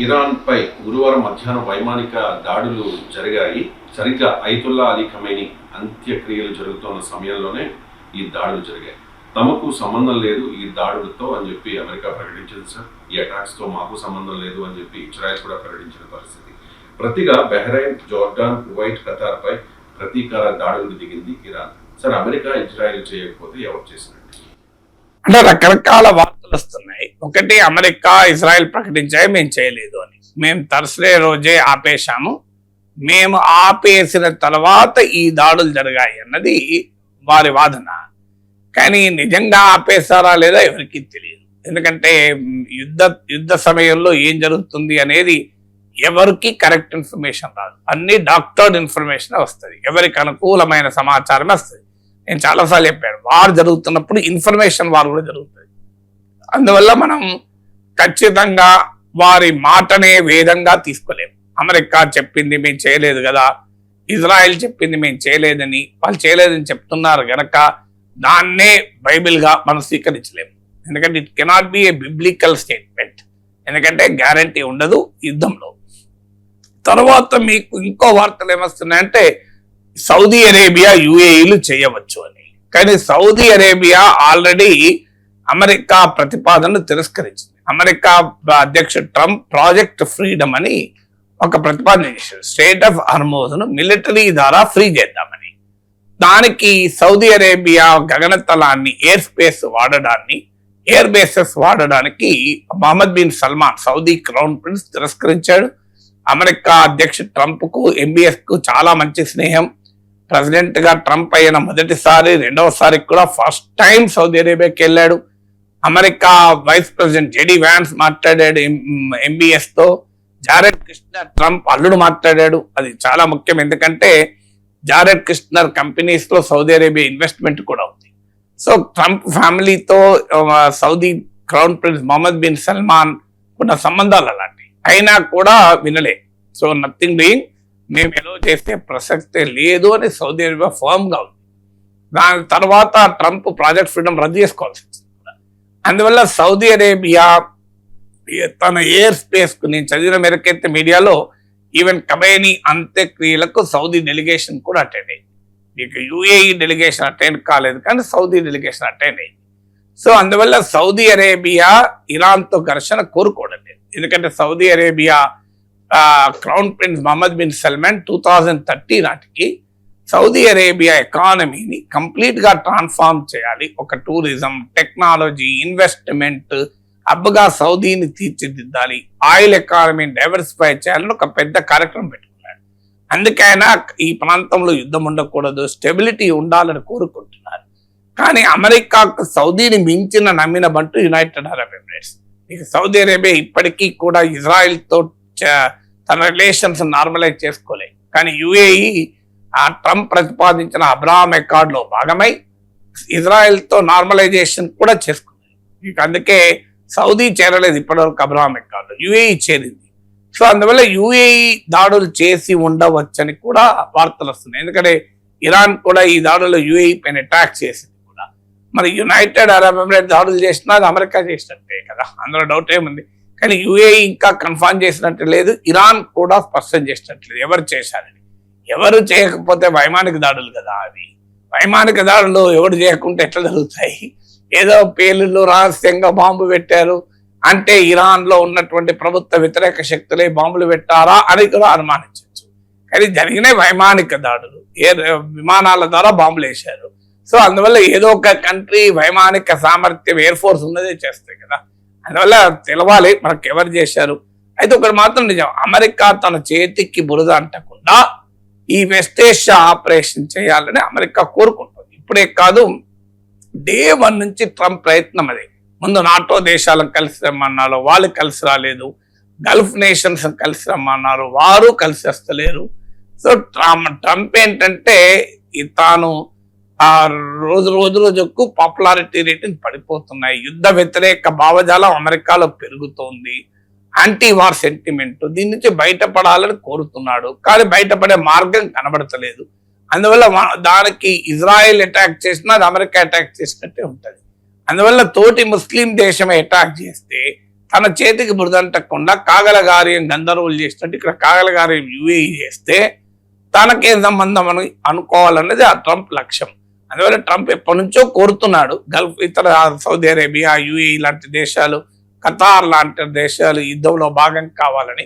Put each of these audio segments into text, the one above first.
ఇరాన్పై గురువారం మధ్యాహ్నం వైమానిక దాడులు జరిగాయి. సరిగ్గా ఐతుల్లా అలీ ఖమేనీ అంత్యక్రియలు జరుగుతున్న సమయంలోనే ఈ దాడులు జరిగాయి. తమకు సంబంధం లేదు ఈ దాడులతో అని చెప్పి అమెరికా ప్రకటించింది సార్. ఈ అటాక్స్తో మాకు సంబంధం లేదు అని చెప్పి ఇజ్రాయెల్ కూడా ప్రకటించిన పరిస్థితి. ప్రతిగా బహ్రెయిన్, జోర్డాన్, కువైట్, ఖతార్పై ప్రతీకార దాడులు దిగింది ఇరాన్. సార్, అమెరికా ఇజ్రాయెల్ చేయకపోతే ఎవరు చేసినట్టు? అంటే రకరకాల వార్తలు వస్తున్నాయి. ఒకటి, అమెరికా ఇజ్రాయెల్ ప్రకటించాయి మేము చేయలేదు అని. మేము థర్స్డే రోజే ఆపేశాము, మేము ఆపేసిన తర్వాత ఈ దాడులు జరిగాయి అన్నది వారి వాదన. కానీ నిజంగా ఆపేశారా లేదా ఎవరికి తెలియదు. ఎందుకంటే యుద్ధ సమయంలో ఏం జరుగుతుంది అనేది ఎవరికి కరెక్ట్ ఇన్ఫర్మేషన్ రాదు. అన్ని డాక్టర్డ్ ఇన్ఫర్మేషన్ వస్తుంది, ఎవరికి అనుకూలమైన సమాచారమే వస్తుంది. నేను చాలాసార్లు చెప్పాను, వారు జరుగుతున్నప్పుడు ఇన్ఫర్మేషన్ వారు కూడా జరుగుతుంది. అందువల్ల మనం ఖచ్చితంగా వారి మాటనే వేదంగా తీసుకోలేము. అమెరికా చెప్పింది మేము చేయలేదు కదా, ఇజ్రాయెల్ చెప్పింది మేము చేయలేదని, వాళ్ళు చేయలేదని చెప్తున్నారు గనక దాన్నే బైబిల్గా మనం స్వీకరించలేము. ఎందుకంటే it cannot be A biblical statement. ఎందుకంటే గ్యారంటీ ఉండదు యుద్ధంలో. తర్వాత మీకు ఇంకో వార్తలు ఏమొస్తున్నాయంటే సౌదీ అరేబియా, యుఏఈలు చేయవచ్చు అని. కానీ సౌదీ అరేబియా ఆల్రెడీ అమెరికా ప్రతిపాదనను తిరస్కరించింది. అమెరికా అధ్యక్షుడు ట్రంప్ ప్రాజెక్ట్ ఫ్రీడమ్ అని ఒక ప్రతిపాదన చేశారు. స్టేట్ ఆఫ్ హార్మోజ్ను మిలిటరీ ద్వారా ఫ్రీ చేద్దామని. దానికి సౌదీ అరేబియా గగనతలాన్ని, ఎయిర్ స్పేస్ వాడడాన్ని, ఎయిర్ బేసెస్ వాడడానికి Mohammed bin Salman Saudi crown prince తిరస్కరించాడు. అమెరికా అధ్యక్షుడు ట్రంప్ కు, ఎంబీఎస్ కు చాలా మంచి స్నేహం. ప్రెసిడెంట్ గా ట్రంప్ అయిన మొదటిసారి, రెండవసారి కూడా ఫస్ట్ టైం సౌదీ అరేబియాకి వెళ్ళాడు. America vice president JD Vance మాట్లాడాడు ఎంబీఎస్ తో. జారెడ్ కుష్నర్ ట్రంప్ అల్లుడు మాట్లాడాడు. అది చాలా ముఖ్యం, ఎందుకంటే జారెడ్ కుష్నర్ కంపెనీస్ లో సౌదీ అరేబియా ఇన్వెస్ట్మెంట్ కూడా ఉంది. సో ట్రంప్ ఫ్యామిలీతో Saudi crown prince Mohammed bin Salman ఉన్న సంబంధాలు అలాంటివి. అయినా కూడా వినలే. సో నథింగ్ డూయింగ్, మేము ఎలా చేసే ప్రసక్తే లేదు అని సౌదీ అరేబియా ఫర్మ్ గా ఉంది. దాని తర్వాత ట్రంప్ ప్రాజెక్ట్ ఫ్రీడమ్ రద్దు చేసుకోవాల్సి వచ్చింది. అందువల్ల సౌదీ అరేబియా తన ఎయిర్ స్పేస్ కు, నేను చదివిన మేరకైతే మీడియాలో ఈవెన్ ఖమేనీ అంత్యక్రియలకు సౌదీ డెలిగేషన్ కూడా అటెండ్ అయింది. మీకు యుఏఈ డెలిగేషన్ అటెండ్ కాలేదు, కానీ సౌదీ డెలిగేషన్ అటెండ్ అయింది. సో అందువల్ల సౌదీ అరేబియా ఇరాన్తో ఘర్షణ కోరుకోవడం లేదు. ఎందుకంటే Saudi Arabia crown prince Mohammed bin Salman 2030 నాటికి సౌదీ అరేబియా ఎకానమీని కంప్లీట్ గా ట్రాన్స్ఫార్మ్ చేయాలి. ఒక టూరిజం, టెక్నాలజీ, ఇన్వెస్ట్మెంట్ హబ్గా సౌదీని తీర్చిదిద్దాలి, ఆయిల్ ఎకానమీని డైవర్సిఫై చేయాలని ఒక పెద్ద కార్యక్రమం పెట్టుకున్నాడు. అందుకైనా ఈ ప్రాంతంలో యుద్ధం ఉండకూడదు, స్టెబిలిటీ ఉండాలని కోరుకుంటున్నారు. కానీ అమెరికాకు సౌదీని మించిన నమ్మిన బంటూ యునైటెడ్ అరబ్ ఎమిరేట్స్. ఇక సౌదీ అరేబియా ఇప్పటికీ కూడా ఇజ్రాయెల్తో తన రిలేషన్స్ నార్మలైజ్ చేసుకోలే. కానీ యుఏఈ ఆ ట్రంప్ ప్రతిపాదించిన అబ్రహాం అకార్డులో భాగమై ఇజ్రాయెల్తో నార్మలైజేషన్ కూడా చేసుకుంది. ఇక అందుకే సౌదీ చేరలేదు ఇప్పటివరకు అబ్రహాం అకార్డు, యుఏఈ చేరింది. సో అందువల్ల యుఏఈ దాడులు చేసి ఉండవచ్చని కూడా వార్తలు వస్తున్నాయి. ఎందుకంటే ఇరాన్ కూడా ఈ దాడుల్లో యుఏఈ పైన అటాక్ చేసింది కూడా. మరి యునైటెడ్ అరబ్ ఎమిరేట్ దాడులు చేసినా అది అమెరికా చేసినట్టే కదా, అందులో డౌట్ ఏముంది. కానీ యుఏఈ ఇంకా కన్ఫర్మ్ చేసినట్టు లేదు, ఇరాన్ కూడా స్పష్టం చేసినట్టు లేదు ఎవరు చేశారని. ఎవరు చేయకపోతే వైమానిక దాడులు కదా అవి. వైమానిక దాడులు ఎవరు చేయకుంటే ఎట్లా జరుగుతాయి? ఏదో పేలుళ్ళు రహస్యంగా బాంబు పెట్టారు అంటే ఇరాన్లో ఉన్నటువంటి ప్రభుత్వ వ్యతిరేక శక్తులే బాంబులు పెట్టారా అని కూడా అనుమానించవచ్చు. కానీ జరిగిన వైమానిక దాడులు, విమానాల ద్వారా బాంబులు వేశారు. సో అందువల్ల ఏదో ఒక కంట్రీ వైమానిక సామర్థ్యం, ఎయిర్ ఫోర్స్ ఉన్నదే చేస్తాయి కదా. అందువల్ల తెలవాలి మనకు ఎవరు చేశారు. అయితే ఒకటి మాత్రం నిజం, అమెరికా తన చేతికి బురద అంటకుండా ఈ వెస్ట్ ఏషియా ఆపరేషన్ చేయాలని అమెరికా కోరుకుంటుంది. ఇప్పుడే కాదు, డే 1 నుంచి ట్రంప్ ప్రయత్నం అది. ముందు నాటో దేశాలను కలిసి రమ్మన్నారు, వాళ్ళు కలిసి రాలేదు. గల్ఫ్ నేషన్స్ కలిసి రమ్మన్నారు, వారు కలిసి వస్తలేరు. సో ట్రంప్ ఏంటంటే తాను రోజుకు పాపులారిటీ రేటింగ్ పడిపోతున్నాయి. యుద్ధ వ్యతిరేక భావజాలం అమెరికాలో పెరుగుతోంది, యాంటీ వార్ సెంటిమెంట్, దీని నుంచి బయటపడాలని కోరుతున్నాడు. కానీ బయటపడే మార్గం కనబడతలేదు. అందువల్ల దానికి ఇజ్రాయెల్ అటాక్ చేసినా అది అమెరికా అటాక్ చేసినట్టే ఉంటుంది. అందువల్ల తోటి ముస్లిం దేశమే అటాక్ చేస్తే తన చేతికి బురదంటకుండా కాగలగార్యం గంధర్వులు చేసినట్టు ఇక్కడ కాగలగార్యం యుఏఈ చేస్తే తనకేం సంబంధం అని అనుకోవాలన్నది ఆ ట్రంప్ లక్ష్యం. అందువల్ల ట్రంప్ ఎప్పటి నుంచో కోరుతున్నాడు గల్ఫ్ ఇతర సౌదీ అరేబియా, యుఏఈ లాంటి దేశాలు, ఖతార్ లాంటి దేశాలు యుద్ధంలో భాగం కావాలని.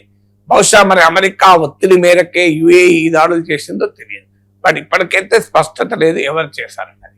బహుశా మరి అమెరికా ఒత్తిడి మేరకే యుఏఈ దాడులు చేసిందో తెలియదు. బట్ ఇప్పటికైతే స్పష్టత లేదు ఎవరు చేశారన్నది.